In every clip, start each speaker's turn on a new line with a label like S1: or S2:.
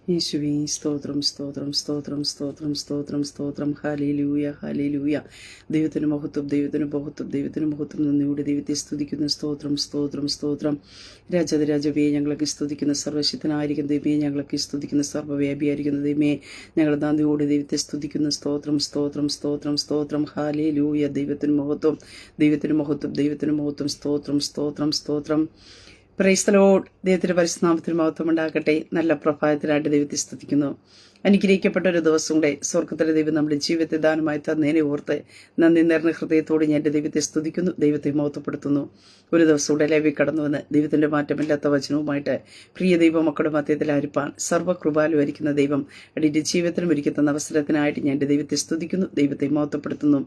S1: യേശുവേ സ്തോത്രം സ്തോത്രം സ്തോത്രം സ്തോത്രം സ്തോത്രം സ്തോത്രം ഹല്ലേലൂയ ഹല്ലേലൂയ. ദൈവത്തിന് മഹത്വം ദൈവത്തിന് മഹത്വം ദൈവത്തിന് മഹത്വം. നന്ദിയോടെ ദൈവത്തെ സ്തുതിക്കുന്ന സ്തോത്രം സ്തോത്രം സ്തോത്രം. രാജാതിരാജവേ ഞങ്ങളൊക്കെ സ്തുതിക്കുന്ന സർവശക്തനായിരിക്കുന്ന ദൈവമേ, ഞങ്ങളൊക്കെ സ്തുതിക്കുന്ന സർവ്വവ്യാപിയായിരിക്കുന്ന ദൈവമേ, ഞങ്ങൾ നന്ദിയോടെ ദൈവത്തെ സ്തുതിക്കുന്ന സ്തോത്രം സ്തോത്രം സ്തോത്രം സ്തോത്രം ഹല്ലേലൂയ. ദൈവത്തിന് മഹത്വം ദൈവത്തിന് മഹത്വം ദൈവത്തിന് മഹത്വം. സ്തോത്രം സ്തോത്രം സ്തോത്രം. Praise the Lord. ദൈവത്തിന്റെ പരിശുദ്ധനാമത്തിന് മഹത്വം ഉണ്ടാകട്ടെ. നല്ല പ്രഭാതത്തിനായിട്ട് ദൈവത്തെ സ്തുതിക്കുന്നു. അനുഗ്രഹിക്കപ്പെട്ട ഒരു ദിവസം കൂടെ സ്വർഗത്തിലെ ദൈവം നമ്മുടെ ജീവിതത്തെ ദാനമായി തന്നേനെ ഓർത്ത് നന്ദി നിറഞ്ഞ ഹൃദയത്തോടെ ഞാൻ എൻ്റെ ദൈവത്തെ സ്തുതിക്കുന്നു, ദൈവത്തെ മഹത്വപ്പെടുത്തുന്നു. ഒരു ദിവസം കൂടെ ലൈവിൽ കടന്നുവന്ന് ദൈവത്തിന്റെ മാറ്റമില്ലാത്ത വചനവുമായിട്ട് പ്രിയ ദൈവമക്കളുടെ മധ്യത്തിൽ ആയിരിക്കാൻ സർവ്വകൃപാലുമായിരിക്കുന്ന ദൈവം എൻ്റെ ജീവിതത്തിലും ഒരുക്കി തന്ന അവസരത്തിനായിട്ട് ഞാൻ എൻ്റെ ദൈവത്തെ സ്തുതിക്കുന്നു, ദൈവത്തെ മഹത്വപ്പെടുത്തുന്നു.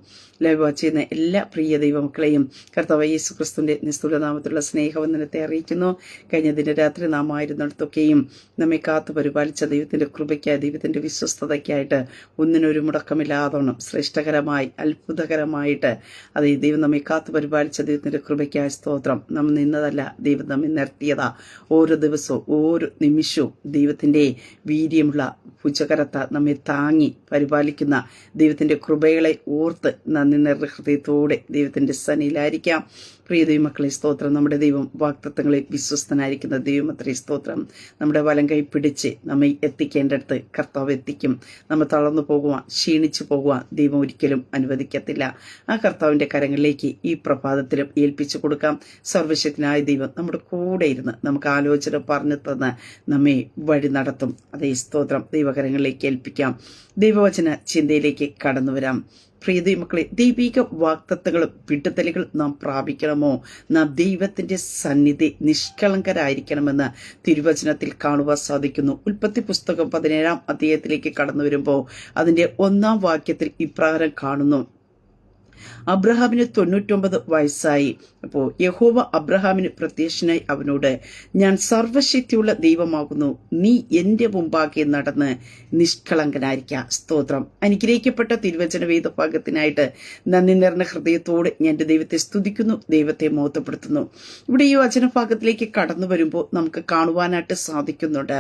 S1: ലൈവ് വാച്ച് ചെയ്യുന്ന എല്ലാ പ്രിയ ദൈവമക്കളെയും കർത്താവ് യേശു ക്രിസ്തുവിന്റെ നിസ്തുലനാമത്തിലുള്ള സ്നേഹവന്ദനത്തെ അറിയിക്കുന്നു. കഴിഞ്ഞ ദിനരാത്രി നാം ആയിരുന്നിടത്തൊക്കെയും നമ്മെ കാത്തു പരിപാലിച്ച ദൈവത്തിന്റെ കൃപയ്ക്കായി, ദൈവത്തിന്റെ വിശ്വസ്തതയ്ക്കായിട്ട് ഒന്നിനൊരു മുടക്കമില്ലാതോണം ശ്രേഷ്ഠകരമായി അത്ഭുതകരമായിട്ട് അത് ദൈവം നമ്മെ കാത്തു പരിപാലിച്ച ദൈവത്തിന്റെ കൃപയ്ക്കായ സ്തോത്രം. നാം നിന്നതല്ല, ദൈവം നമ്മെ നിർത്തിയതാ. ഓരോ ദിവസവും ഓരോ നിമിഷവും ദൈവത്തിന്റെ വീര്യമുള്ള ഭുജകരത്ത നമ്മെ താങ്ങി പരിപാലിക്കുന്ന ദൈവത്തിന്റെ കൃപകളെ ഓർത്ത് നന്ദി നിറഞ്ഞ ഹൃദയത്തോടെ ദൈവത്തിന്റെ സന്നിധിയിലായിരിക്കാം. പ്രിയ ദൈവമക്കളെ സ്തോത്രം. നമ്മുടെ ദൈവം വാഗ്ദത്തങ്ങളിൽ വിശ്വസ്തനായിരിക്കുന്ന ദൈവം അത്രേ സ്തോത്രം. നമ്മുടെ വലം കൈ പിടിച്ച് നമ്മെ എത്തിക്കേണ്ടടുത്ത് കർത്താവ് എത്തിക്കും. നമ്മൾ തളർന്നു പോകുവാൻ, ക്ഷീണിച്ചു പോകുവാൻ ദൈവം ഒരിക്കലും അനുവദിക്കത്തില്ല. ആ കർത്താവിന്റെ കരങ്ങളിലേക്ക് ഈ പ്രഭാതത്തിലും ഏൽപ്പിച്ചു കൊടുക്കാം. സർവശക്തനായ ദൈവം നമ്മുടെ കൂടെ ഇരുന്ന് നമുക്ക് ആലോചന പറഞ്ഞു തന്ന് നമ്മെ വഴി നടത്തും. അതേ സ്തോത്രം. ദൈവകരങ്ങളിലേക്ക് ഏൽപ്പിക്കാം. ദൈവവചന ചിന്തയിലേക്ക് കടന്നു വരാം. പ്രിയ ദൈവമക്കളെ, ദൈവിക വാഗ്ദത്തങ്ങളും വിടുതലുകളും നാം പ്രാപിക്കണമോ, നാം ദൈവത്തിന്റെ സന്നിധി നിഷ്കളങ്കരായിരിക്കണമെന്ന് തിരുവചനത്തിൽ കാണുവാൻ സാധിക്കുന്നു. ഉൽപ്പത്തി പുസ്തകം 17-ാം അധ്യായത്തിലേക്ക് കടന്നു വരുമ്പോൾ അതിന്റെ 1-ാം വാക്യത്തിൽ ഇപ്രകാരം കാണുന്നു: അബ്രഹാമിന് 99 വയസ്സായി. അപ്പോൾ യഹോവ അബ്രഹാമിന് പ്രത്യക്ഷനായി അവനോട്, ഞാൻ സർവശക്തിയുള്ള ദൈവമാകുന്നു, നീ എന്റെ മുമ്പാകെ നടന്ന് നിഷ്കളങ്കനായിരിക്കുക. സ്തോത്രം. അനുഗ്രഹിക്കപ്പെട്ട തിരുവചന വേദഭാഗത്തിനായിട്ട് നന്ദി നിറഞ്ഞ ഹൃദയത്തോടെ ഞാൻ എൻ്റെ ദൈവത്തെ സ്തുതിക്കുന്നു, ദൈവത്തെ മഹത്വപ്പെടുത്തുന്നു. ഇവിടെ ഈ വചനഭാഗത്തിലേക്ക് കടന്നു വരുമ്പോൾ നമുക്ക് കാണുവാനായിട്ട് സാധിക്കുന്നുണ്ട്,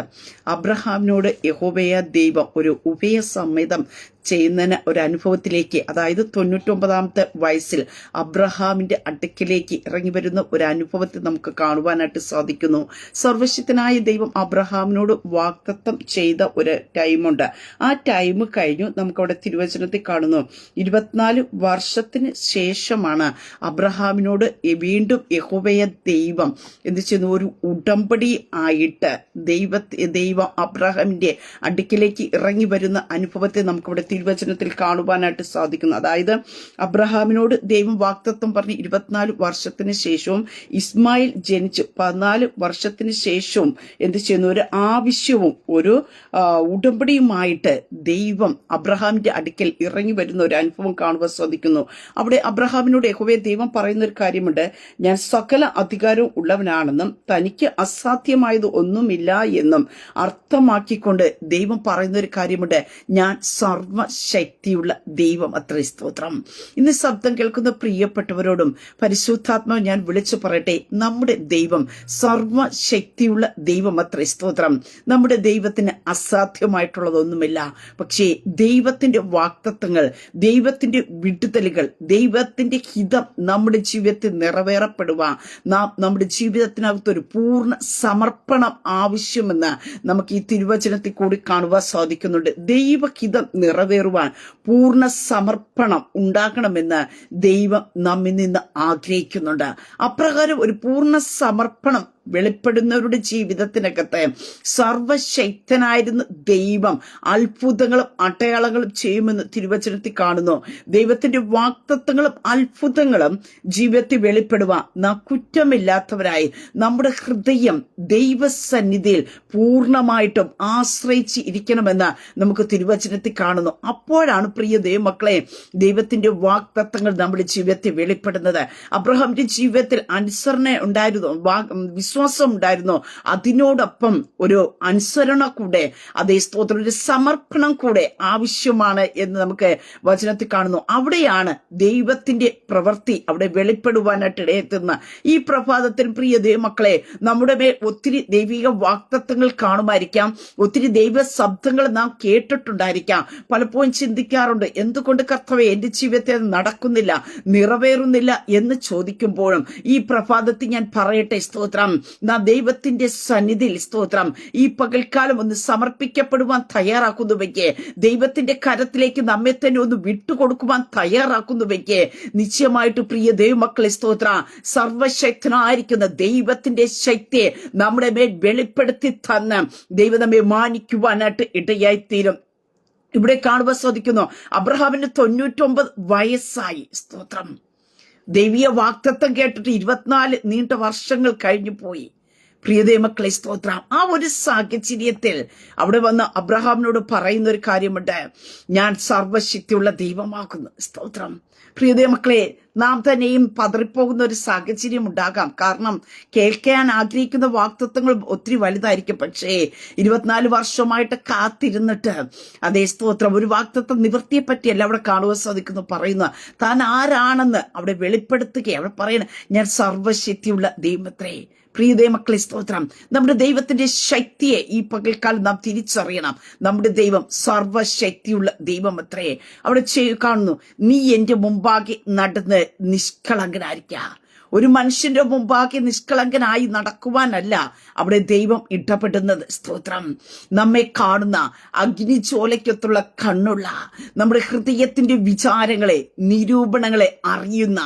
S1: അബ്രഹാമിനോട് യഹോവയായ ദൈവം ഒരു ഉഭയസമ്മതം ചെയ്യുന്നതിന് ഒരു അനുഭവത്തിലേക്ക്, അതായത് 99-ാമത്തെ വയസ്സിൽ അബ്രഹാമിന്റെ അടുക്കിലേക്ക് ഇറങ്ങി വരുന്ന ഒരു അനുഭവത്തെ നമുക്ക് കാണുവാനായിട്ട് സാധിക്കുന്നു. സർവശക്തനായ ദൈവം അബ്രഹാമിനോട് വാഗ്ദത്തം ചെയ്ത ഒരു ടൈമുണ്ട്. ആ ടൈം കഴിഞ്ഞു. നമുക്കവിടെ തിരുവചനത്തിൽ കാണുന്നു 24 വർഷത്തിന് ശേഷമാണ് അബ്രഹാമിനോട് വീണ്ടും യഹോവയ ദൈവം എന്ത് ചെയ്യുന്നു, ഒരു ഉടമ്പടി ആയിട്ട് ദൈവം അബ്രഹാമിന്റെ അടുക്കിലേക്ക് ഇറങ്ങി വരുന്ന അനുഭവത്തെ നമുക്കവിടെ തിരുവചനത്തിൽ കാണുവാനായിട്ട് സാധിക്കുന്നു. അതായത് അബ്രഹാമിനോട് ദൈവം വാഗ്ദത്തം പറഞ്ഞ് 24 വർഷത്തിന് ശേഷവും ഇസ്മായിൽ ജനിച്ച് 14 വർഷത്തിന് ശേഷവും എന്ത് ചെയ്യുന്നു, ഒരു ആവശ്യവും ഒരു ഉടമ്പടിയുമായിട്ട് ദൈവം അബ്രഹാമിന്റെ അടുക്കൽ ഇറങ്ങി വരുന്ന ഒരു അനുഭവം കാണുവാൻ സാധിക്കുന്നു. അവിടെ അബ്രഹാമിനോട് യഹോവയെ ദൈവം പറയുന്ന ഒരു കാര്യമുണ്ട്, ഞാൻ സകല അധികാരവും ഉള്ളവനാണെന്നും തനിക്ക് അസാധ്യമായത് ഒന്നുമില്ല എന്നും അർത്ഥമാക്കിക്കൊണ്ട് ദൈവം പറയുന്ന ഒരു കാര്യമുണ്ട്, ഞാൻ സർവശക്തിയുള്ള ദൈവം അത്രേ. സ്തോത്രം. ഇന്ന് ശബ്ദം കേൾക്കുന്ന പ്രിയപ്പെട്ടവരോടും പരിശുദ്ധാത്മാവ് ഞാൻ വിളിച്ചു പറയട്ടെ, നമ്മുടെ ദൈവം സർവശക്തിയുള്ള ദൈവം അത്രേ. സ്തോത്രം. നമ്മുടെ ദൈവത്തിന് അസാധ്യമായിട്ടുള്ളതൊന്നുമില്ല. പക്ഷേ ദൈവത്തിന്റെ വാഗ്ദത്തങ്ങൾ, ദൈവത്തിന്റെ വിടുതലുകൾ, ദൈവത്തിന്റെ ഹിതം നമ്മുടെ ജീവിതത്തിൽ നിറവേറപ്പെടുവാൻ നാം നമ്മുടെ ജീവിതത്തിനകത്തൊരു പൂർണ്ണ സമർപ്പണം ആവശ്യമെന്ന് നമുക്ക് ഈ തിരുവചനത്തിൽ കൂടി കാണുവാൻ സാധിക്കുന്നുണ്ട്. ദൈവഹിതം നിറവേറുവാൻ പൂർണ്ണ സമർപ്പണം ഉണ്ടാകണമെന്ന് ദൈവം നമ്മിൽ നിന്ന് ആഗ്രഹിക്കുന്നുണ്ട്. അപ്രകാരം ഒരു പൂർണ്ണ സമർപ്പണം വെളിപ്പെടുന്നവരുടെ ജീവിതത്തിനകത്ത് സർവശക്തനായിരുന്ന ദൈവം അത്ഭുതങ്ങളും അടയാളങ്ങളും ചെയ്യുമെന്ന് തിരുവചനത്തിൽ കാണുന്നു. ദൈവത്തിന്റെ വാഗ്ദത്തങ്ങളും അത്ഭുതങ്ങളും ജീവിതത്തിൽ വെളിപ്പെടുവാൻ നാം കുറ്റമില്ലാത്തവരായി നമ്മുടെ ഹൃദയം ദൈവസന്നിധിയിൽ പൂർണ്ണമായിട്ടും ആശ്രയിച്ച് ഇരിക്കണമെന്ന് നമുക്ക് തിരുവചനത്തിൽ കാണുന്നു. അപ്പോഴാണ് പ്രിയ ദൈവമക്കളെ ദൈവത്തിന്റെ വാഗ്ദത്തങ്ങൾ നമ്മുടെ ജീവിതത്തിൽ വെളിപ്പെടുന്നത്. അബ്രഹാമിന്റെ ജീവിതത്തിൽ അനുസരണ ഉണ്ടായിരുന്നു, വിശ്വാസം ഉണ്ടായിരുന്നു, അതിനോടൊപ്പം ഒരു അനുസരണ കൂടെ, അതേ സ്തോത്രം, ഒരു സമർപ്പണം കൂടെ ആവശ്യമാണ് എന്ന് നമുക്ക് വചനത്തിൽ കാണുന്നു. അവിടെയാണ് ദൈവത്തിന്റെ പ്രവൃത്തി അവിടെ വെളിപ്പെടുവാനായിട്ട് ഇടയെത്തുന്ന ഈ പ്രഭാതത്തിൽ പ്രിയ ദൈവമക്കളെ, നമ്മുടെ മേൽ ഒത്തിരി ദൈവിക വാഗ്ദത്തങ്ങൾ കാണുമായിരിക്കാം, ഒത്തിരി ദൈവ ശബ്ദങ്ങൾ നാം കേട്ടിട്ടുണ്ടായിരിക്കാം. പലപ്പോഴും ചിന്തിക്കാറുണ്ട്, എന്തുകൊണ്ട് കർത്താവേ എന്റെ ജീവിതത്തിൽ നടക്കുന്നില്ല, നിറവേറുന്നില്ല എന്ന് ചോദിക്കുമ്പോഴും ഈ പ്രഭാതത്തിൽ ഞാൻ പറയട്ടെ, സ്തോത്രം, നാം ദൈവത്തിന്റെ സന്നിധിയിൽ സ്തോത്രം ഈ പകൽക്കാലം ഒന്ന് സമർപ്പിക്കപ്പെടുവാൻ തയ്യാറാക്കുന്നുവെങ്കിൽ, ദൈവത്തിന്റെ കരത്തിലേക്ക് നമ്മെ തന്നെ ഒന്ന് വിട്ടുകൊടുക്കുവാൻ തയ്യാറാക്കുന്നുവെങ്കിൽ, നിശ്ചയമായിട്ട് പ്രിയ ദൈവമക്കളെ സ്തോത്ര, സർവശക്തനായിരിക്കുന്ന ദൈവത്തിന്റെ ശക്തിയെ നമ്മുടെ മേൽ വെളിപ്പെടുത്തി തന്ന് ദൈവം നമ്മെ മാനിക്കുവാനായിട്ട് ഇടയായിത്തീരും. ഇവിടെ കാണുവാൻ സാധിക്കുന്നു, അബ്രഹാമിന് 99 വയസ്സായി. സ്തോത്രം, ദൈവീയ വാഗ്ദത്തം കേട്ടിട്ട് 24 നീണ്ട വർഷങ്ങൾ കഴിഞ്ഞു പോയി. പ്രിയദൈവമക്കളെ സ്തോത്രം, ആ ഒരു സാഹചര്യത്തിൽ അവിടെ വന്ന് അബ്രഹാമിനോട് പറയുന്ന ഒരു കാര്യമുണ്ട്, ഞാൻ സർവശക്തിയുള്ള ദൈവമാകുന്നു. സ്തോത്രം, പ്രിയദൈവമക്കളെ, നാം തന്നെയും പതറിപ്പോകുന്ന ഒരു സാഹചര്യം ഉണ്ടാകാം. കാരണം കേൾക്കാൻ ആഗ്രഹിക്കുന്ന വാഗ്ദത്തങ്ങൾ ഒത്തിരി വലുതായിരിക്കും. പക്ഷേ 24 വർഷമായിട്ട് കാത്തിരുന്നിട്ട്, അതേ സ്തോത്രം, ഒരു വാഗ്ദത്തം നിവൃത്തിയെ പറ്റിയല്ല അവിടെ കാണുവാൻ സാധിക്കുന്നു. പറയുന്ന താൻ ആരാണെന്ന് അവിടെ വെളിപ്പെടുത്തുകയാണ്. അവിടെ പറയുന്നത്, ഞാൻ സർവശക്തിയുള്ള ദൈവമത്രേ. പ്രിയദൈവമക്കളെ സ്തോത്രം, നമ്മുടെ ദൈവത്തിന്റെ ശക്തിയെ ഈ പകൽക്കാലം നാം തിരിച്ചറിയണം. നമ്മുടെ ദൈവം സർവശക്തിയുള്ള ദൈവം അത്രേ. അവിടെ കാണുന്നു, നീ എന്റെ മുമ്പാകെ നടന്ന് നിഷ്കളങ്കനായിരിക്കുക. ഒരു മനുഷ്യന്റെ മുമ്പാകെ നിഷ്കളങ്കനായി നടക്കുവാനല്ല അവിടെ ദൈവം ഇടപെടുന്നത്. സ്തോത്രം, നമ്മെ കാണുന്ന അഗ്നിജ്വാലയ്ക്കൊത്തുള്ള കണ്ണുള്ള, നമ്മുടെ ഹൃദയത്തിന്റെ വിചാരങ്ങളെ, നിരൂപണങ്ങളെ അറിയുന്ന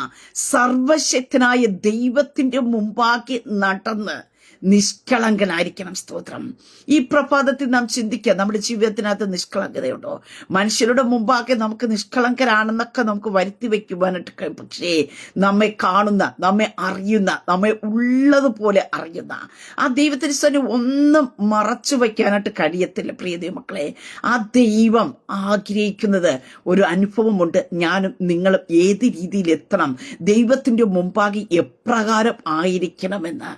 S1: സർവശക്തനായ ദൈവത്തിന്റെ മുമ്പാകെ നടന്ന് നിഷ്കളങ്കനായിരിക്കണം. സ്തോത്രം, ഈ പ്രഭാതത്തിൽ നാം ചിന്തിക്കുക, നമ്മുടെ ജീവിതത്തിനകത്ത് നിഷ്കളങ്കതയുണ്ടോ? മനുഷ്യരുടെ മുമ്പാകെ നമുക്ക് നിഷ്കളങ്കരാണെന്നൊക്കെ നമുക്ക് വരുത്തി വയ്ക്കുവാനായിട്ട് കഴിയും. പക്ഷേ നമ്മെ കാണുന്ന, നമ്മെ അറിയുന്ന, നമ്മെ ഉള്ളതുപോലെ അറിയുന്ന ആ ദൈവത്തിന് തന്നെ ഒന്നും മറച്ചു വയ്ക്കാനായിട്ട് കഴിയത്തില്ല. പ്രിയ ദൈവമക്കളെ, ആ ദൈവം ആഗ്രഹിക്കുന്നത് ഒരു അനുഭവമുണ്ട്. ഞാനും നിങ്ങളും ഏത് രീതിയിൽ എത്തണം, ദൈവത്തിന്റെ മുമ്പാകെ എപ്രകാരം ആയിരിക്കണമെന്ന്.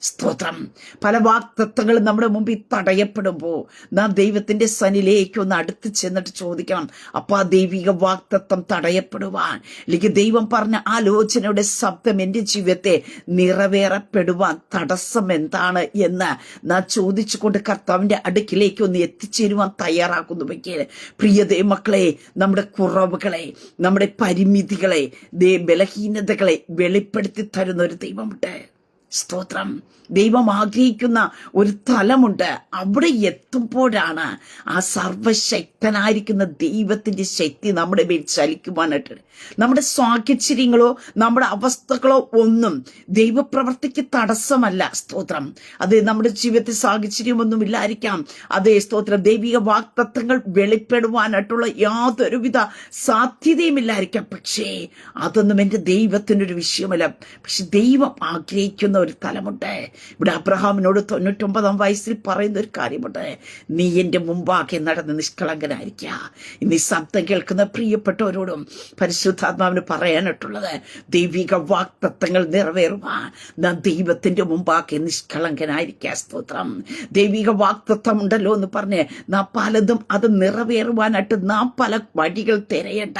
S1: സ്തോത്രം, പല വാഗ്ദത്തങ്ങളും നമ്മുടെ മുമ്പിൽ തടയപ്പെടുമ്പോൾ നാം ദൈവത്തിന്റെ സന്നിധിയിലേക്ക് ഒന്ന് അടുത്ത് ചെന്നിട്ട് ചോദിക്കണം, അപ്പൊ ആ ദൈവിക വാഗ്ദത്തം തടയപ്പെടുവാൻ, അല്ലെങ്കിൽ ദൈവം പറഞ്ഞ ആലോചനയുടെ ശബ്ദം എന്റെ ജീവിതത്തെ നിറവേറപ്പെടുവാൻ തടസ്സം എന്താണ് എന്ന് നാം ചോദിച്ചുകൊണ്ട് കർത്താവിന്റെ അടുക്കിലേക്ക് ഒന്ന് എത്തിച്ചേരുവാൻ തയ്യാറാക്കുന്നുവെങ്കിൽ, പ്രിയ ദൈവമക്കളെ, നമ്മുടെ കുറവുകളെ, നമ്മുടെ പരിമിതികളെ, ബലഹീനതകളെ വെളിപ്പെടുത്തി തരുന്ന ഒരു ദൈവമുണ്ട്. സ്തോത്രം, ദൈവം ആഗ്രഹിക്കുന്ന ഒരു തലമുണ്ട്. അവിടെ എത്തുമ്പോഴാണ് ആ സർവശക്തനായിരിക്കുന്ന ദൈവത്തിന്റെ ശക്തി നമ്മുടെ മേൽ ചലിക്കുവാനായിട്ട്. നമ്മുടെ സാഹചര്യങ്ങളോ നമ്മുടെ അവസ്ഥകളോ ഒന്നും ദൈവപ്രവർത്തിക്ക് തടസ്സമല്ല. സ്തോത്രം, അത് നമ്മുടെ ജീവിതത്തിൽ സാഹചര്യമൊന്നും ഇല്ലായിരിക്കാം. അതേ സ്തോത്രം, ദൈവിക വാഗ്ദത്തങ്ങൾ വെളിപ്പെടുവാനായിട്ടുള്ള യാതൊരുവിധ സാധ്യതയും ഇല്ലായിരിക്കാം. പക്ഷേ അതൊന്നും എൻ്റെ ദൈവത്തിനൊരു വിഷയമല്ല. പക്ഷെ ദൈവം ആഗ്രഹിക്കുന്ന ഒരു തലമുണ്ട്. ഇവിടെ അബ്രഹാമിനോട് 99 വയസ്സിൽ പറയുന്ന ഒരു കാര്യമുണ്ട്, നീ എൻ്റെ മുമ്പാകെ നടന്ന് നിഷ്കളങ്കനായിരിക്കുക. ഇന്ന് ഈ ശബ്ദം കേൾക്കുന്ന പ്രിയപ്പെട്ടവരോടും പരിശുദ്ധാത്മാവിന് പറയാനായിട്ടുള്ളത്, ദൈവിക വാഗ്ദത്തങ്ങൾ നിറവേറുവാൻ നാം ദൈവത്തിന്റെ മുമ്പാകെ നിഷ്കളങ്കനായിരിക്കുക. സ്തോത്രം, ദൈവിക വാഗ്ദത്തം ഉണ്ടല്ലോ എന്ന് പറഞ്ഞ് നാം പലതും അത് നിറവേറുവാനായിട്ട് നാം പല വഴികൾ തിരയണ്ട,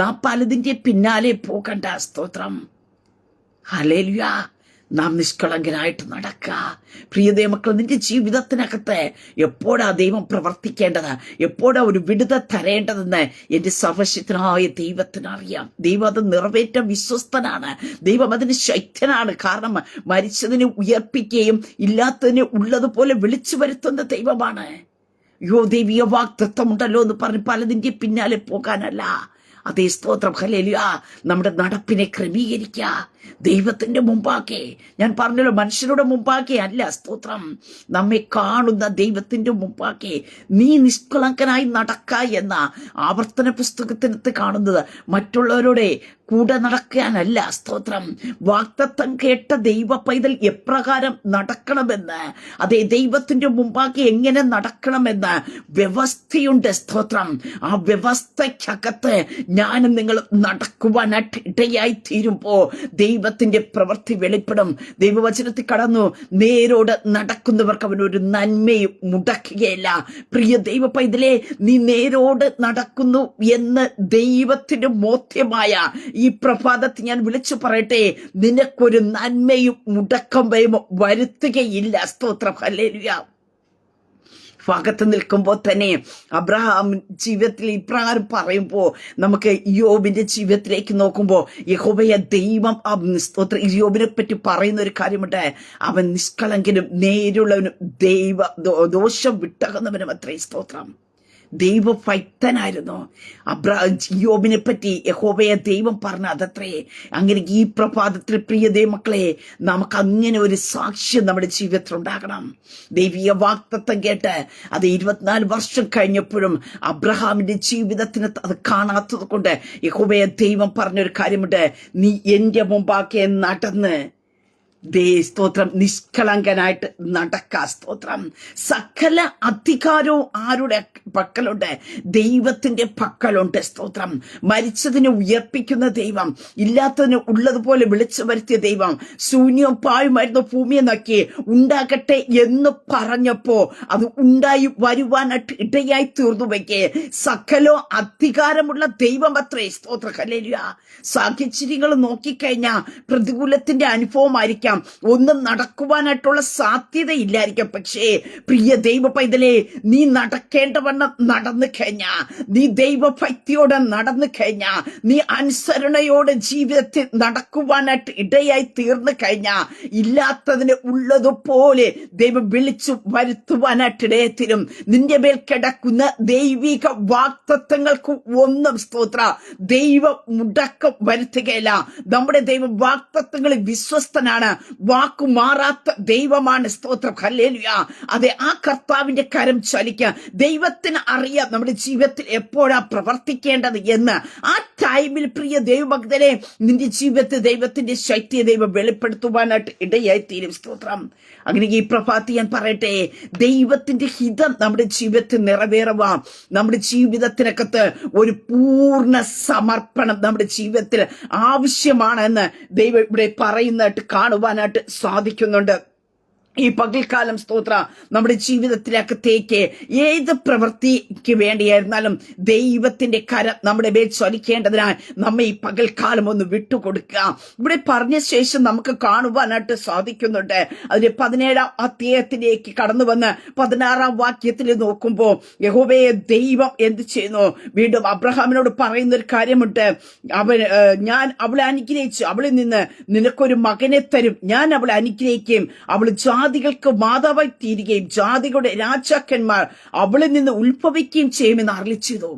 S1: നാം പലതിന്റെ പിന്നാലെ പോകണ്ട. സ്തോത്രം, ഹല്ലേലൂയ. നാം നിഷ്കളങ്കനായിട്ട് നടക്കുക. പ്രിയദൈവമക്കൾ, നിന്റെ ജീവിതത്തിനകത്ത് എപ്പോഴാ ദൈവം പ്രവർത്തിക്കേണ്ടത്, എപ്പോഴാ ഒരു വിടുതൽ തരേണ്ടതെന്ന് എന്റെ സർവശക്തനായ ദൈവത്തിനറിയാം. ദൈവം അത് നിറവേറ്റാൻ വിശ്വസ്തനാണ്. ദൈവം അതിന് ശക്തനാണ്. കാരണം മരിച്ചതിനെ ഉയർപ്പിക്കുകയും ഇല്ലാത്തതിനെ ഉള്ളതുപോലെ വിളിച്ചു വരുത്തുന്ന ദൈവമാണ്. ദൈവിക വാഗ്ദത്തമുണ്ടല്ലോ എന്ന് പറഞ്ഞ് പലതിന്റെ പിന്നാലെ പോകാനല്ല. അതേ സ്തോത്രം, ഹല്ലേലൂയ. നമ്മുടെ നടപ്പിനെ ക്രമീകരിക്കുക ദൈവത്തിന്റെ മുമ്പാകെ. ഞാൻ പറഞ്ഞല്ലോ, മനുഷ്യരുടെ മുമ്പാകെ അല്ല. സ്തോത്രം, നമ്മെ കാണുന്ന ദൈവത്തിന്റെ മുമ്പാകെ നീ നിഷ്കളങ്കനായി നടക്ക എന്ന ആവർത്തന പുസ്തകത്തിനകത്ത് കാണുന്നത്. മറ്റുള്ളവരോട്
S2: കൂടെ നടക്കാനല്ല. സ്തോത്രം. വാഗ്ദത്തം കേട്ട ദൈവ പൈതൽ എപ്രകാരം നടക്കണമെന്ന്, അതേ ദൈവത്തിന്റെ മുമ്പാകെ എങ്ങനെ നടക്കണമെന്ന് വ്യവസ്ഥയുണ്ട്. സ്തോത്രം. ആ വ്യവസ്ഥയ്ക്കകത്ത് ഞാനും നിങ്ങൾ നടക്കുവാനായിട്ട് ഇടയായി തീരുമ്പോ ദൈവത്തിന്റെ പ്രവൃത്തി വെളിപ്പെടും. ദൈവവചനത്തിൽ കടന്നു നേരോട് നടക്കുന്നവർക്ക് അവനൊരു നന്മയും മുടക്കുകയില്ല. പ്രിയ ദൈവ പൈതലേ, നീ നേരോട് നടക്കുന്നു എന്ന് ദൈവത്തിന്റെ ബോധ്യമായ ഈ പ്രഭാതത്തിൽ ഞാൻ വിളിച്ചു പറയട്ടെ, നിനക്കൊരു നന്മയും മുടക്കമ്പയും വരുത്തുകയില്ല. സ്തോത്രം. ഹല്ലേലൂയ. ഭാഗത്ത് നിൽക്കുമ്പോൾ തന്നെ അബ്രഹാം ജീവിതത്തിൽ ഇപ്രകാരം പറയുമ്പോൾ നമുക്ക് യോബിന്റെ ജീവിതത്തിലേക്ക് നോക്കുമ്പോൾ യഹോവയെ ദൈവം യോബിനെ പറ്റി പറയുന്ന ഒരു കാര്യമുണ്ട്. അവൻ നിഷ്കളങ്കനും നേരുള്ളവനും ദോഷം വിട്ടകുന്നവനും അത്രേ. സ്തോത്രം. ദൈവഭക്തനായിരുന്നു യോബിനെ പറ്റി യഹോവയെ ദൈവം പറഞ്ഞ അതത്രേ. അങ്ങനെ ഈ പ്രഭാതത്തിൽ പ്രിയ ദൈവമക്കളെ, നമുക്ക് അങ്ങനെ ഒരു സാക്ഷ്യം നമ്മുടെ ജീവിതത്തിൽ ഉണ്ടാകണം. ദൈവീയ വാഗ്ദത്തം കേട്ട് അത് 24 വർഷം കഴിഞ്ഞപ്പോഴും അബ്രഹാമിന്റെ ജീവിതത്തിന് അത് കാണാത്തത് കൊണ്ട് യഹോവയെ ദൈവം പറഞ്ഞൊരു കാര്യമുണ്ട്. നീ എന്റെ മുമ്പാകെ നടന്ന് സ്തോത്രം നിഷ്കളങ്കനായിട്ട് നടക്ക. സ്തോത്രം. സകല അധികാരവും ആരുടെ പക്കലുണ്ട്? ദൈവത്തിന്റെ പക്കലുണ്ട്. സ്തോത്രം. മരിച്ചതിനെ ഉയർപ്പിക്കുന്ന ദൈവം, ഇല്ലാത്തതിന് ഉള്ളതുപോലെ വിളിച്ചു വരുത്തിയ ദൈവം, ശൂന്യവും പാഴുമായിരുന്നു ഭൂമിയെ നോക്കി ഉണ്ടാകട്ടെ എന്ന് പറഞ്ഞപ്പോ അത് ഉണ്ടായി വരുവാനായിട്ട് ഇടയായി തീർന്നുവെക്കെ സകലോ അധികാരമുള്ള ദൈവം അത്രേ. സ്തോത്ര. ഹല്ലേലൂയ. സാഹചര്യങ്ങൾ നോക്കിക്കഴിഞ്ഞാൽ പ്രതികൂലത്തിന്റെ അനുഭവമായിരിക്കാം, ഒന്നും നടക്കുവാനായിട്ടുള്ള സാധ്യതയില്ലായിരിക്കാം. പക്ഷേ പ്രിയ ദൈവ പൈതലേ, നീ നടക്കേണ്ടവണ്ണം നടന്നു കഴിഞ്ഞാ, നീ ദൈവഭക്തിയോടെ നടന്നു കഴിഞ്ഞാ, നീ അനുസരണയോടെ ജീവിതത്തിൽ നടക്കുവാനായിട്ട് ഇടയായി തീർന്നു കഴിഞ്ഞാ, ഇല്ലാത്തതിന് ഉള്ളതുപോലെ ദൈവം വിളിച്ചു വരുത്തുവാനായിട്ട് ഇടയത്തിലും നിന്റെ മേൽ കിടക്കുന്ന ദൈവിക വാഗ്ദത്തങ്ങൾക്ക് ഒന്നും സ്തോത്ര ദൈവം മുടക്കം വരുത്തുകയില്ല. നമ്മുടെ ദൈവം വാഗ്ദത്തങ്ങളിൽ വിശ്വസ്തനാണ്, വാക്കു മാറാത്ത ദൈവമാണ്. സ്തോത്രം. ഹല്ലേലൂയ. അതെ, ആ കർത്താവിന്റെ കരം ചലിക്കുക. ദൈവത്തിന് അറിയാം നമ്മുടെ ജീവിതത്തിൽ എപ്പോഴാ പ്രവർത്തിക്കേണ്ടത് എന്ന്. ആ ടൈമിൽ പ്രിയ ദൈവഭക്തരെ, നിന്റെ ജീവിതത്തിൽ ദൈവത്തിന്റെ ശക്തിയെ ദൈവം വെളിപ്പെടുത്തുവാനായിട്ട് ഇടയായി തീരും. സ്തോത്രം. അങ്ങനെ ഈ പ്രഭാതി ഞാൻ പറയട്ടെ, ദൈവത്തിന്റെ ഹിതം നമ്മുടെ ജീവിതത്തിൽ നിറവേറുവാം. നമ്മുടെ ജീവിതത്തിനകത്ത് ഒരു പൂർണ്ണ സമർപ്പണം നമ്മുടെ ജീവിതത്തിൽ ആവശ്യമാണെന്ന് ദൈവം ഇവിടെ പറയുന്നതായിട്ട് കാണുവാനായിട്ട് സാധിക്കുന്നുണ്ട്. ഈ പകൽക്കാലം സ്തോത്ര നമ്മുടെ ജീവിതത്തിനകത്തേക്ക് ഏത് പ്രവൃത്തിക്ക് വേണ്ടിയായിരുന്നാലും ദൈവത്തിന്റെ കരം നമ്മുടെ മേൽ ചലിക്കേണ്ടതിനായി നമ്മെ ഈ പകൽക്കാലം ഒന്ന് വിട്ടുകൊടുക്കുക. ഇവിടെ പറഞ്ഞ ശേഷം നമുക്ക് കാണുവാനായിട്ട് സാധിക്കുന്നുണ്ട്. അതിന്റെ 17-ാം അധ്യായത്തിലേക്ക് കടന്നു വന്ന് 16-ാം വാക്യത്തിൽ നോക്കുമ്പോൾ യഹോവയെ ദൈവം എന്ത് ചെയ്യുന്നു? വീണ്ടും അബ്രഹാമിനോട് പറയുന്ന ഒരു കാര്യമുണ്ട്. ഞാൻ അവളെ അനുഗ്രഹിച്ചു, അവളിൽ നിന്ന് നിനക്കൊരു മകനെ തരും, ഞാൻ അവളെ അനുഗ്രഹിക്കുകയും അവൾ ജാതികൾക്ക് മാതാവായി തീരുകയും ജാതികളുടെ രാജാക്കന്മാർ അവളിൽ നിന്ന് ഉത്ഭവിക്കുകയും ചെയ്യുമെന്ന് അരുളിച്ചെയ്തു.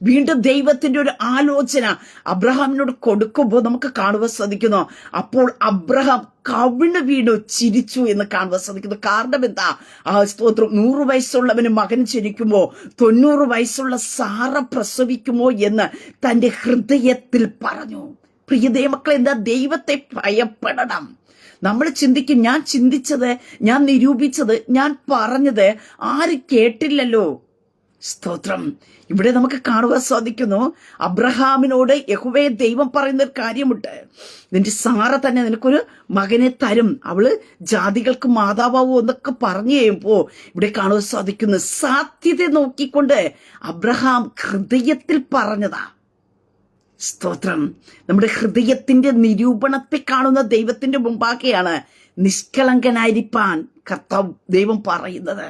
S2: വീണ്ടും ദൈവത്തിന്റെ ഒരു ആലോചന അബ്രഹാമിനോട് കൊടുക്കുമ്പോൾ നമുക്ക് കാണുവാൻ സാധിക്കുന്നു. അപ്പോൾ അബ്രഹാം കവിണ് വീണു ചിരിച്ചു എന്ന് കാണുവാൻ സാധിക്കുന്നു. കാരണം എന്താ? ആ സ്തോത്രം. 100 വയസ്സുള്ളവന് മകൻ ജനിക്കുമോ, 90 വയസ്സുള്ള സാറ പ്രസവിക്കുമോ എന്ന് തന്റെ ഹൃദയത്തിൽ പറഞ്ഞു. പ്രിയ ദൈവമക്കളെ, എന്താ? ദൈവത്തെ ഭയപ്പെടണം. നമ്മൾ ചിന്തിക്കും, ഞാൻ ചിന്തിച്ചത്, ഞാൻ നിരൂപിച്ചത്, ഞാൻ പറഞ്ഞത് ആര് കേട്ടില്ലല്ലോ. സ്തോത്രം. ഇവിടെ നമുക്ക് കാണുവാൻ സാധിക്കുന്നു, അബ്രഹാമിനോട് യഹോവയെ ദൈവം പറയുന്ന ഒരു കാര്യമുണ്ട്. നിന്റെ സാറ തന്നെ നിനക്കൊരു മകനെ തരും, അവള് ജാതികൾക്ക് മാതാവാവോ എന്നൊക്കെ പറഞ്ഞു കഴിയുമ്പോ ഇവിടെ കാണുവാൻ സാധിക്കുന്നു, സാധ്യത നോക്കിക്കൊണ്ട് അബ്രഹാം ഹൃദയത്തിൽ പറഞ്ഞതാ. സ്തോത്രം. നമ്മുടെ ഹൃദയത്തിന്റെ നിരൂപണത്തെ കാണുന്ന ദൈവത്തിന്റെ മുമ്പാകെയാണ് നിഷ്കളങ്കനായിരിക്കാൻ കർത്താവ് ദൈവം പറയുന്നത്.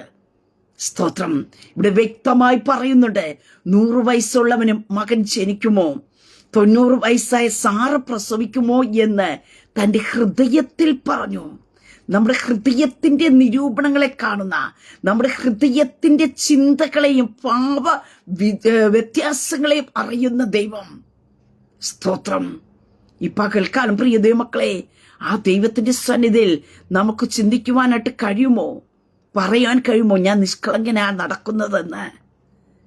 S2: സ്തോത്രം. ഇവിടെ വ്യക്തമായി പറയുന്നുണ്ട്, 100 വയസ്സുള്ളവനും മകൻ ജനിക്കുമോ, 90 വയസ്സായ സാറ പ്രസവിക്കുമോ എന്ന് തന്റെ ഹൃദയത്തിൽ പറഞ്ഞു. നമ്മുടെ ഹൃദയത്തിന്റെ നിരൂപണങ്ങളെ കാണുന്ന, നമ്മുടെ ഹൃദയത്തിന്റെ ചിന്തകളെയും പാപ വ്യത്യാസങ്ങളെയും അറിയുന്ന ദൈവം. സ്തോത്രം. ഈ പകൽക്കാലം പ്രിയ ദൈവമക്കളെ, ആ ദൈവത്തിന്റെ സന്നിധിയിൽ നമുക്ക് ചിന്തിക്കുവാനായിട്ട് കഴിയുമോ? പറയാൻ കഴിയുമോ ഞാൻ നിഷ്കളങ്കനാണ് നടക്കുന്നതെന്ന്?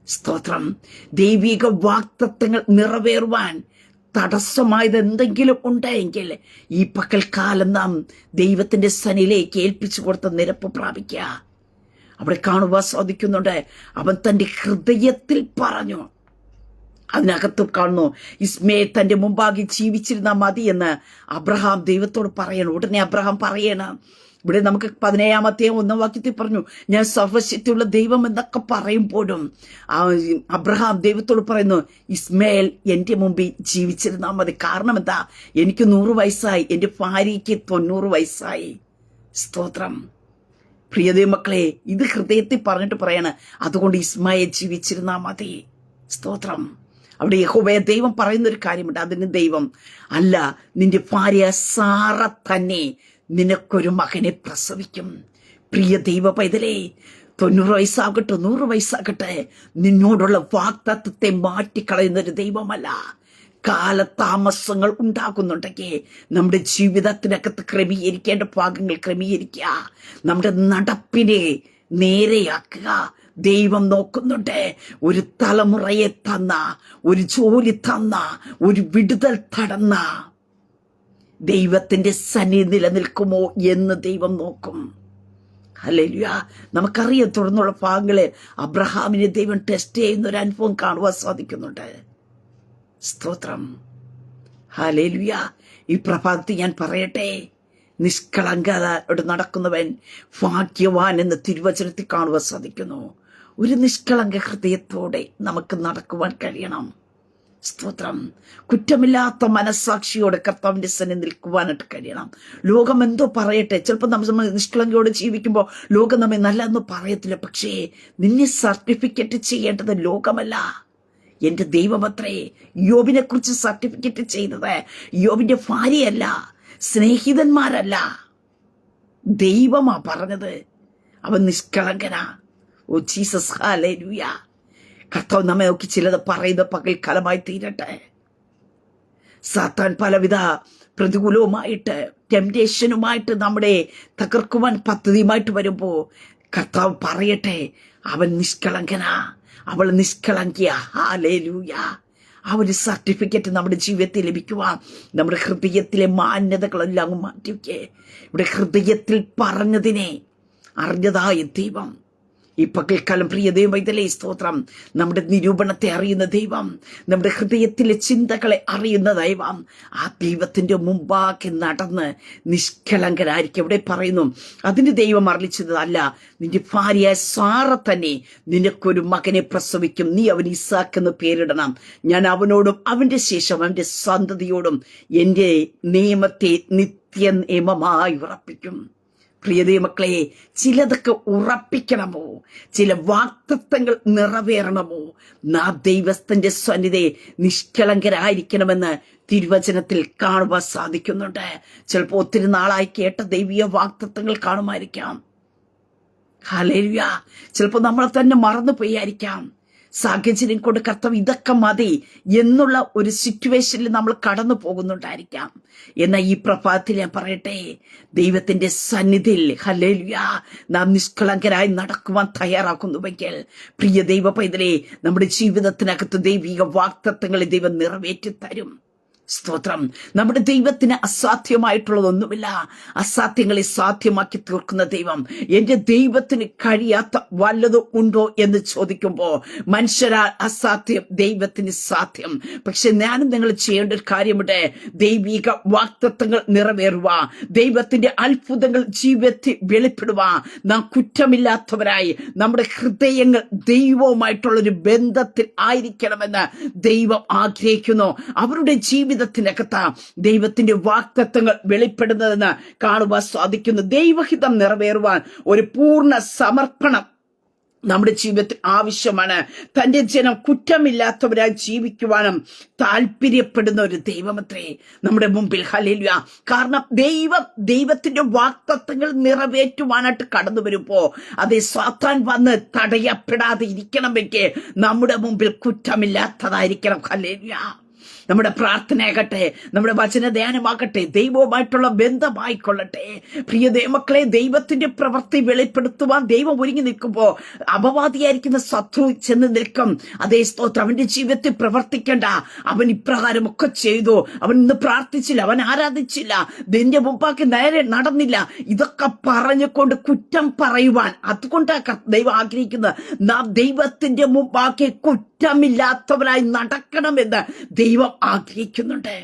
S2: സ്തോത്രം. ദൈവിക വാഗ്ദത്തങ്ങൾ നിറവേറുവാൻ തടസ്സമായത് എന്തെങ്കിലും ഉണ്ടെങ്കിൽ ഈ പകൽക്കാലം നാം ദൈവത്തിന്റെ സന്നിധിയിലേക്ക് ഏൽപ്പിച്ചു കൊടുത്ത നിരപ്പ് പ്രാപിക്കുക. അവിടെ കാണുവാൻ സാധിക്കുന്നുണ്ട്, അവൻ തന്റെ ഹൃദയത്തിൽ പറഞ്ഞു. അതിനകത്ത് കാണുന്നു, ഇസ്മയേൽ തന്റെ മുമ്പാകെ ജീവിച്ചിരുന്നാൽ മതി എന്ന് അബ്രഹാം ദൈവത്തോട് പറയണം. ഉടനെ അബ്രഹാം പറയണം. ഇവിടെ നമുക്ക് 17-ാമത്തെ 1-ാം വാക്യത്തിൽ പറഞ്ഞു, ഞാൻ സർവശക്തിയുള്ള ദൈവം എന്നൊക്കെ പറയുമ്പോഴും അബ്രഹാം ദൈവത്തോട് പറയുന്നു, ഇസ്മയേൽ എന്റെ മുമ്പിൽ ജീവിച്ചിരുന്നാൽ മതി. കാരണം എന്താ? എനിക്ക് 100 വയസ്സായി, എന്റെ ഭാര്യയ്ക്ക് 90 വയസ്സായി. സ്തോത്രം. പ്രിയ മക്കളെ, ഇത് ഹൃദയത്തിൽ പറഞ്ഞിട്ട് പറയാണ്, അതുകൊണ്ട് ഇസ്മായേൽ ജീവിച്ചിരുന്നാൽ മതി. സ്തോത്രം. അവിടെ യഹോവയെ ദൈവം പറയുന്നൊരു കാര്യമുണ്ട്. അതിന് ദൈവം അല്ല, നിന്റെ ഭാര്യ സാറ തന്നെ നിനക്കൊരു മകനെ പ്രസവിക്കും. പ്രിയ ദൈവ പൈതലേ, 90 വയസ്സാകട്ടെ 100 വയസ്സാകട്ടെ, നിന്നോടുള്ള വാഗ്ദത്തത്തെ മാറ്റിക്കളയുന്നൊരു ദൈവമല്ല. കാലതാമസങ്ങൾ ഉണ്ടാകുന്നുണ്ടെങ്കിൽ നമ്മുടെ ജീവിതത്തിനകത്ത് ക്രമീകരിക്കേണ്ട ഭാഗങ്ങൾ ക്രമീകരിക്കുക, നമ്മുടെ നടപ്പിനെ നേരെയാക്കുക. ദൈവം നോക്കുന്നുണ്ട്. ഒരു തലമുറയെ തന്ന, ഒരു ജോലി തന്ന, ഒരു വിടുതൽ തടന്ന ദൈവത്തിന്റെ സന്നിധി നിലനിൽക്കുമോ എന്ന് ദൈവം നോക്കും. ഹല്ലേലൂയ. നമുക്കറിയാം, തുടർന്നുള്ള ഭാഗങ്ങളെ അബ്രഹാമിനെ ദൈവം ടെസ്റ്റ് ചെയ്യുന്ന ഒരു അനുഭവം കാണുവാൻ സാധിക്കുന്നുണ്ട്. സ്തോത്രം. ഹല്ലേലൂയ. ഈ പ്രഭാതത്തിൽ ഞാൻ പറയട്ടെ, നിഷ്കളങ്കതയോടെ നടക്കുന്നവൻ ഭാഗ്യവാൻ എന്ന് തിരുവചനത്തിൽ കാണുവാൻ സാധിക്കുന്നു. ഒരു നിഷ്കളങ്ക ഹൃദയത്തോടെ നമുക്ക് നടക്കുവാൻ കഴിയണം. സ്തോത്രം. കുറ്റമില്ലാത്ത മനസ്സാക്ഷിയോടെ കർത്താവിന്റെ സന്നിധിയിൽ നിൽക്കുവാനായിട്ട് കഴിയണം. ലോകം എന്തോ പറയട്ടെ, ചിലപ്പോൾ നമ്മൾ നിഷ്കളങ്കയോടെ ജീവിക്കുമ്പോൾ ലോകം നമ്മെ നല്ലതെന്ന് പറയത്തില്ല. പക്ഷേ നിന്നെ സർട്ടിഫിക്കറ്റ് ചെയ്യേണ്ടത് ലോകമല്ല, എന്റെ ദൈവമത്രേ. യോബിനെ കുറിച്ച് സർട്ടിഫിക്കറ്റ് ചെയ്തത് യോബിന്റെ ഭാര്യയല്ല, സ്നേഹിതന്മാരല്ല, ദൈവമാ പറഞ്ഞത്. അവൻ നിഷ്കളങ്കനാ. Oh Jesus, hallelujah. കർത്താവ് നമ്മെ നോക്കി ചിലത് പറയുന്ന പകൽക്കാലമായി തീരട്ടെ. സാത്താൻ പലവിധ പ്രതികൂലവുമായിട്ട്, ടെംപ്റ്റേഷനുമായിട്ട് നമ്മുടെ തകർക്കുവാൻ പദ്ധതിയുമായിട്ട് വരുമ്പോ കർത്താവ് പറയട്ടെ, അവൻ നിഷ്കളങ്കനാ, അവൾ നിഷ്കളങ്കിയ. ഹല്ലേലൂയ. ആ ഒരു സർട്ടിഫിക്കറ്റ് നമ്മുടെ ജീവിതത്തിൽ ലഭിക്കുവാൻ നമ്മുടെ ഹൃദയത്തിലെ മാന്യതകളെല്ലാം അങ്ങ് മാറ്റിവെക്കേ. ഇവിടെ ഹൃദയത്തിൽ പറഞ്ഞതിനെ അറിഞ്ഞതായ ദൈവം ഈ പകൽക്കാലം, പ്രിയ ദൈവമേ, സ്തോത്രം. നമ്മുടെ നിരൂപണത്തെ അറിയുന്ന ദൈവം, നമ്മുടെ ഹൃദയത്തിലെ ചിന്തകളെ അറിയുന്ന ദൈവം, ആ ദൈവത്തിന്റെ മുമ്പാകെ നടന്ന് നിഷ്കളങ്കനായിരിക്കും. ഇവിടെ പറയുന്നു, അതിന് ദൈവം അറിയിച്ചത് അല്ല, നിന്റെ ഭാര്യ സാറ തന്നെ നിനക്കൊരു മകനെ പ്രസവിക്കും, നീ അവൻ ഇസാക്ക് എന്ന് പേരിടണം. ഞാൻ അവനോടും അവന്റെ ശേഷം അവന്റെ സന്തതിയോടും എന്റെ നിയമത്തെ നിത്യ നിയമമായി ഉറപ്പിക്കും. പ്രിയതേ മക്കളെ, ചിലതൊക്കെ ഉറപ്പിക്കണമോ, ചില വാഗ്ദത്തങ്ങൾ നിറവേറണമോ, ദൈവത്തിന്റെ സന്നിധി നിഷ്കളങ്കരായിരിക്കണമെന്ന് തിരുവചനത്തിൽ കാണുവാൻ സാധിക്കുന്നുണ്ട്. ചിലപ്പോൾ ഒത്തിരി നാളായി കേട്ട ദൈവീയ വാഗ്ദത്തങ്ങൾ കാണുമായിരിക്കാം. ഹല്ലേലൂയ. ചിലപ്പോൾ നമ്മൾ തന്നെ മറന്നു പോയായിരിക്കാം. സാഹചര്യം കൊണ്ട് കർത്താവ് ഇതൊക്കെ മതി എന്നുള്ള ഒരു സിറ്റുവേഷനിൽ നമ്മൾ കടന്നു പോകുന്നുണ്ടായിരിക്കാം. എന്നാൽ ഈ പ്രഭാതത്തിൽ ഞാൻ പറയട്ടെ, ദൈവത്തിന്റെ സന്നിധിയിൽ ഹല്ലേലൂയ നാം നിഷ്കളങ്കരായി നടക്കുവാൻ തയ്യാറാക്കുന്നുവെങ്കിൽ, പ്രിയ ദൈവ പൈതലേ, നമ്മുടെ ജീവിതത്തിനകത്ത് ദൈവിക വാഗ്ദത്തങ്ങളെ ദൈവം നിറവേറ്റി തരും. സ്തോത്രം. നമ്മുടെ ദൈവത്തിന് അസാധ്യമായിട്ടുള്ളതൊന്നുമില്ല. അസാധ്യങ്ങളെ സാധ്യമാക്കി തീർക്കുന്ന ദൈവം. എന്റെ ദൈവത്തിന് കഴിയാത്ത വല്ലതും ഉണ്ടോ എന്ന് ചോദിക്കുമ്പോ മനുഷ്യരാൽ അസാധ്യം, ദൈവത്തിന് സാധ്യം. പക്ഷെ ഞാനും നിങ്ങൾ ചെയ്യേണ്ട ഒരു കാര്യമുണ്ട്. ദൈവിക വാഗ്ദത്തങ്ങൾ നിറവേറുക, ദൈവത്തിന്റെ അത്ഭുതങ്ങൾ ജീവിതത്തിൽ വെളിപ്പെടുക, നാം കുറ്റമില്ലാത്തവരായി നമ്മുടെ ഹൃദയങ്ങൾ ദൈവവുമായിട്ടുള്ളൊരു ബന്ധത്തിൽ ആയിരിക്കണമെന്ന് ദൈവം ആഗ്രഹിക്കുന്നു. അവരുടെ ജീവിതത്തിനകത്ത് ദൈവത്തിന്റെ വാഗ്ദത്തങ്ങൾ വെളിപ്പെടുന്നതെന്ന് കാണുവാൻ സാധിക്കുന്നു. ദൈവഹിതം നിറവേറുവാൻ ഒരു പൂർണ്ണ സമർപ്പണം നമ്മുടെ ജീവിതത്തിൽ ആവശ്യമാണ്. തന്റെ ജനം കുറ്റമില്ലാത്തവരായി ജീവിക്കുവാനും താല്പര്യപ്പെടുന്ന ഒരു ദൈവമത്രേ നമ്മുടെ മുമ്പിൽ. ഹല്ലേലൂയ. കാരണം ദൈവത്തിന്റെ വാഗ്ദത്തങ്ങൾ നിറവേറ്റുവാനായിട്ട് കടന്നു വരുമ്പോ അതേ സാത്താൻ വന്ന് തടയപ്പെടാതെ ഇരിക്കണമെങ്കിൽ നമ്മുടെ മുമ്പിൽ കുറ്റമില്ലാത്തതായിരിക്കണം. ഹല്ലേലൂയ. നമ്മുടെ പ്രാർത്ഥനയാകട്ടെ, നമ്മുടെ വചനധ്യാനമാകട്ടെ, ദൈവവുമായിട്ടുള്ള ബന്ധമായിക്കൊള്ളട്ടെ. പ്രിയ ദൈവമക്കളെ, ദൈവത്തിന്റെ പ്രവൃത്തി വെളിപ്പെടുത്തുവാൻ ദൈവം ഒരുങ്ങി നിൽക്കുമ്പോൾ അപവാദിയായിരിക്കുന്ന ശത്രു ചെന്ന് നിൽക്കും. അതേ സ്തോത്രം. അവന്റെ ജീവിതത്തിൽ പ്രവർത്തിക്കേണ്ട, അവൻ ഇപ്രകാരമൊക്കെ ചെയ്തു, അവൻ ഇന്ന് പ്രാർത്ഥിച്ചില്ല, അവൻ ആരാധിച്ചില്ല, നിന്റെ മുമ്പാക്കി നേരെ നടന്നില്ല, ഇതൊക്കെ പറഞ്ഞുകൊണ്ട് കുറ്റം പറയുവാൻ. അതുകൊണ്ടാണ് ദൈവം ആഗ്രഹിക്കുന്നത് നാം ദൈവത്തിന്റെ മുമ്പാക്കി കുറ്റമില്ലാത്തവരായി നടക്കണമെന്ന് ദൈവം ആഗ്രഹിക്കുന്നുണ്ട്.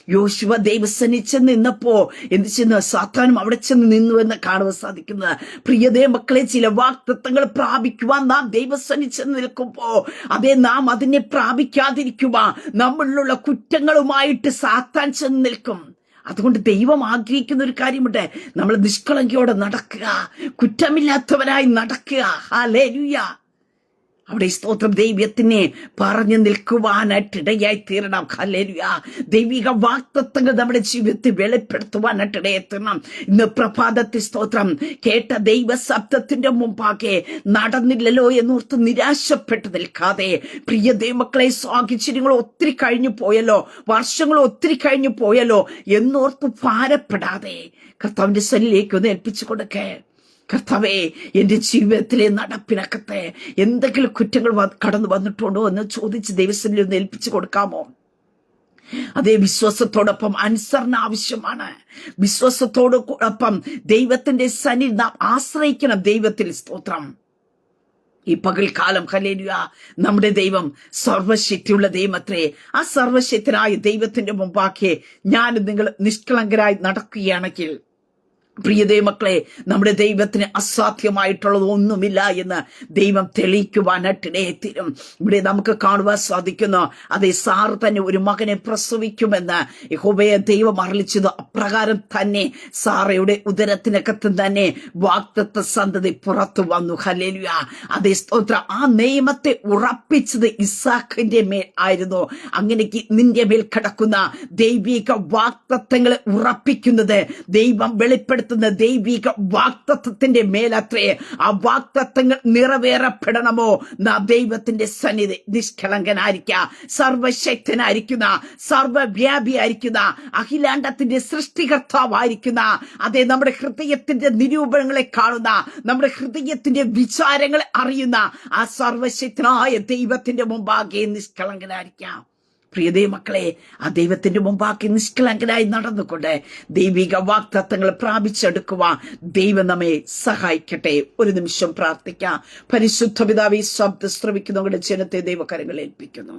S2: യോശുവ ദൈവസന്നിധി ചെന്ന് നിന്നപ്പോ എന്ത് ചെന്ന് സാത്താനും അവിടെ ചെന്ന് നിന്നു എന്ന് കാണുവാൻ സാധിക്കുന്നത്. പ്രിയതേ മക്കളെ, ചില വാഗ്ദത്തങ്ങൾ പ്രാപിക്കുവാൻ നാം ദൈവസന്നിധി ചെന്ന് നിൽക്കുമ്പോ അതേ നാം അതിനെ പ്രാപിക്കാതിരിക്കുവാൻ നമ്മളിലുള്ള കുറ്റങ്ങളുമായിട്ട് സാത്താൻ ചെന്ന് നിൽക്കും. അതുകൊണ്ട് ദൈവം ആഗ്രഹിക്കുന്ന ഒരു കാര്യമുണ്ട്, നമ്മൾ നിഷ്കളങ്കയോടെ നടക്കുക, കുറ്റമില്ലാത്തവരായി നടക്കുക. ഹല്ലേലൂയ. അവിടെ സ്തോത്രം ദൈവത്തിനെ പറഞ്ഞു നിൽക്കുവാനായിട്ടിടയായി തീരണം. ഹല്ലേലൂയ. ദൈവിക വാഗ്ദത്തങ്ങൾ നമ്മുടെ ജീവിതത്തിൽ വെളിപ്പെടുത്തുവാനായിട്ടിടയായി തീരണം. ഇന്ന് പ്രഭാതത്തിൽ സ്തോത്രം കേട്ട ദൈവ ശബ്ദത്തിന്റെ മുമ്പാകെ നടന്നില്ലല്ലോ എന്നോർത്ത് നിരാശപ്പെട്ട് നിൽക്കാതെ, പ്രിയ ദൈവമക്കളെ, സാഹചര്യങ്ങൾ ഒത്തിരി കഴിഞ്ഞു പോയല്ലോ, വർഷങ്ങൾ ഒത്തിരി കഴിഞ്ഞു പോയല്ലോ എന്നോർത്ത് ഭാരപ്പെടാതെ കർത്താവിന്റെ സന്നിധിയിലേക്ക് ഒന്ന് ഏൽപ്പിച്ചു കൊടുക്കേ. കർത്താവേ, എന്റെ ജീവിതത്തിലെ നടപ്പിനകത്തെ എന്തെങ്കിലും കുറ്റങ്ങൾ കടന്നു വന്നിട്ടുണ്ടോ എന്ന് ചോദിച്ച് ദൈവസന്നിധിയിൽ ഒന്ന് ഏൽപ്പിച്ചു കൊടുക്കാമോ? അതേ വിശ്വാസത്തോടൊപ്പം അനുസരണ ആവശ്യമാണ്. വിശ്വാസത്തോടൊപ്പം ദൈവത്തിന്റെ സന്നിധി നാം ആശ്രയിക്കണം. ദൈവത്തിൽ സ്തോത്രം. ഈ പകൽക്കാലം ഹല്ലേലൂയ, നമ്മുടെ ദൈവം സർവശക്തിയുള്ള ദൈവമത്രേ. ആ സർവശക്തനായ ദൈവത്തിന്റെ മുമ്പാകെ ഞാനും നിങ്ങൾ നിഷ്കളങ്കരായി നടക്കുകയാണെങ്കിൽ, പ്രിയ ദൈവമക്കളെ, നമ്മുടെ ദൈവത്തിന് അസാധ്യമായിട്ടുള്ളത് ഒന്നുമില്ല എന്ന് ദൈവം തെളിയിക്കുവാനായിട്ടിടയെത്തിരും. ഇവിടെ നമുക്ക് കാണുവാൻ സാധിക്കുന്നു, അതേ സാറ് തന്നെ ഒരു മകനെ പ്രസവിക്കുമെന്ന് യഹോവയെ ദൈവം അരുളിച്ചത്. അപ്രകാരം തന്നെ സാറയുടെ ഉദരത്തിനകത്ത് തന്നെ വാഗ്ദത്ത സന്തതി പുറത്തു വന്നു. ഹല്ലേലൂയ. അതേ സ്തോത്രം. ആ നിയമത്തെ ഉറപ്പിച്ചത് ഇസാഖിന്റെ മേൽ ആയിരുന്നു. അങ്ങനെ നിന്റെ മേൽ കിടക്കുന്ന ദൈവിക വാഗ്ദത്തങ്ങളെ ഉറപ്പിക്കുന്നത് ദൈവം വെളിപ്പെടുത്തുന്ന ദൈവിക വാഗ്ദത്തത്തിന്റെ മേലത്രേ. ആ വാഗ്ദത്തങ്ങൾ നിറവേറപ്പെടണമോ നാം ദൈവത്തിന്റെ സന്നിധി നിഷ്കളങ്കനായിരിക്കുക, സർവശക്തനായിരിക്കുന്ന, സർവവ്യാപിയായിരിക്കുന്ന, അഖിലാണ്ടത്തിന്റെ സൃഷ്ടികർത്താവായിരിക്കുന്ന, അതേ നമ്മുടെ ഹൃദയത്തിന്റെ നിരൂപണങ്ങളെ കാണുന്ന, നമ്മുടെ ഹൃദയത്തിന്റെ വിചാരങ്ങളെ അറിയുന്ന ആ സർവശക്തനായ ദൈവത്തിന്റെ മുമ്പാകെ നിഷ്കളങ്കനായിരിക്കാം. പ്രിയതേ മക്കളെ, ആ ദൈവത്തിന്റെ മുമ്പാക്കി നിഷ്കളങ്കനായി നടന്നുകൊണ്ട് ദൈവിക വാഗ്ദത്തങ്ങൾ പ്രാപിച്ചെടുക്കുവാൻ ദൈവം നമ്മെ സഹായിക്കട്ടെ. ഒരു നിമിഷം പ്രാർത്ഥിക്കാം. പരിശുദ്ധ പിതാവേ, ശബ്ദം ശ്രവിക്കുന്നവരുടെ ജനത്തെ ദൈവകരങ്ങളിൽ ഏൽപ്പിക്കുന്നു.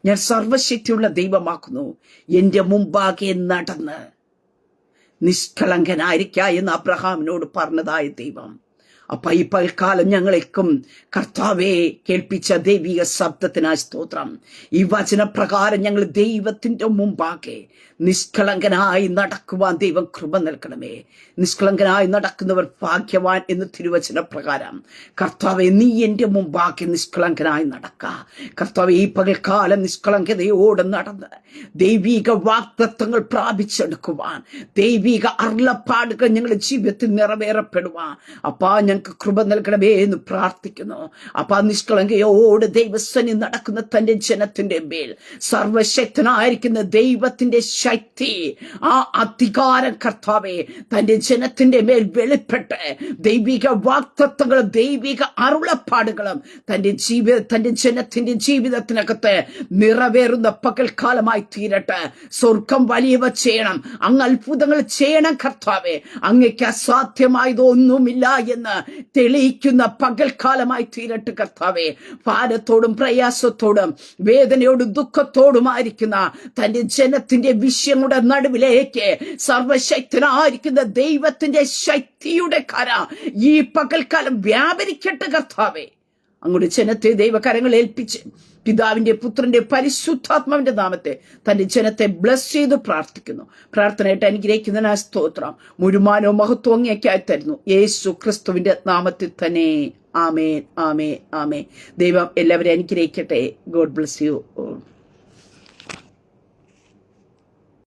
S2: ഞാൻ സർവശക്തിയുള്ള ദൈവമാക്കുന്നു. എന്റെ മുമ്പാകെ നടന്ന് നിഷ്കളങ്കനായിരിക്ക എന്ന് അബ്രഹാമിനോട് പറഞ്ഞതായ ദൈവം, അപ്പൊ ഈ പൽക്കാലം ഞങ്ങളേക്കും കർത്താവെ കേൾപ്പിച്ച ദൈവിക ശബ്ദത്തിനായി സ്തോത്രം. ഈ വചനപ്രകാരം ഞങ്ങൾ ദൈവത്തിന്റെ മുമ്പാകെ നിഷ്കളങ്കനായി നടക്കുവാൻ ദൈവം കൃപ നൽകണമേ. നിഷ്കളങ്കനായി നടക്കുന്നവർ ഭാഗ്യവാൻ എന്ന് തിരുവചന പ്രകാരം കർത്താവെ നീ എന്റെ മുമ്പാകെ നിഷ്കളങ്കനായി നടക്ക. കർത്താവെ, ഈ പകൽക്കാലം നിഷ്കളങ്കതയോടെ നടന്ന് ദൈവിക വാഗ്ദത്തങ്ങൾ പ്രാപിച്ചെടുക്കുവാൻ, ദൈവിക അരുളപ്പാടുകൾ ഞങ്ങളുടെ ജീവിതത്തിൽ നിറവേറപ്പെടുവാൻ അപ്പാ ഞങ്ങൾക്ക് കൃപ നൽകണമേ എന്ന് പ്രാർത്ഥിക്കുന്നു. അപ്പാ, നിഷ്കളങ്കയോട് ദൈവസന്നിധി നടക്കുന്ന തന്റെ ജനത്തിന്റെ മേൽ സർവശക്തനായിരിക്കുന്ന ദൈവത്തിന്റെ ശക്തി, ആ അധികാരം കർത്താവെ തന്റെ ജനത്തിന്റെ മേൽ വെളിപ്പെട്ട് ദൈവിക വാഗ്ദത്തങ്ങളും ദൈവിക അരുളപ്പാടുകളും തന്റെ ജനത്തിന്റെ ജീവിതത്തിനകത്ത് നിറവേറുന്ന പകൽക്കാലമായി തീരട്ടെ. സ്വർഗം വലിയവ ചെയ്യണം, അങ്ങ് അത്ഭുതങ്ങൾ ചെയ്യണം കർത്താവെ. അങ്ങയ്ക്ക് അസാധ്യമായതൊന്നുമില്ല എന്ന് തെളിയിക്കുന്ന പകൽക്കാലമായി തീരട്ടെ കർത്താവെ. ഭാരത്തോടും പ്രയാസത്തോടും വേദനയോടും ദുഃഖത്തോടുമായിരിക്കുന്ന തന്റെ ജനത്തിന്റെ വിഷയങ്ങളുടെ നടുവിലേക്ക് സർവശക്തനായിരിക്കുന്ന ദൈവത്തിന്റെ ശക്തിയുടെ കര ഈ പകൽക്കാലം വ്യാപരിക്കട്ടെ കർത്താവെ. അങ്ങോട്ട് ജനത്തെ ദൈവകരങ്ങൾ ഏൽപ്പിച്ച് പിതാവിന്റെ പുത്രന്റെ പരിശുദ്ധാത്മാവിന്റെ നാമത്തെ തന്റെ ജനത്തെ ബ്ലസ് ചെയ്ത് പ്രാർത്ഥിക്കുന്നു. പ്രാർത്ഥനയായിട്ട് അനുഗ്രഹിക്കുന്നതിനാ സ്തോത്രം. മുഴുവനവും മഹത്വം അങ്ങേക്കായി തരുന്നു യേശു ക്രിസ്തുവിന്റെ നാമത്തിൽ തന്നെ. ആമേൻ, ആമേൻ, ആമേൻ. ദൈവം എല്ലാവരെയും അനുഗ്രഹിക്കട്ടെ. God bless you all.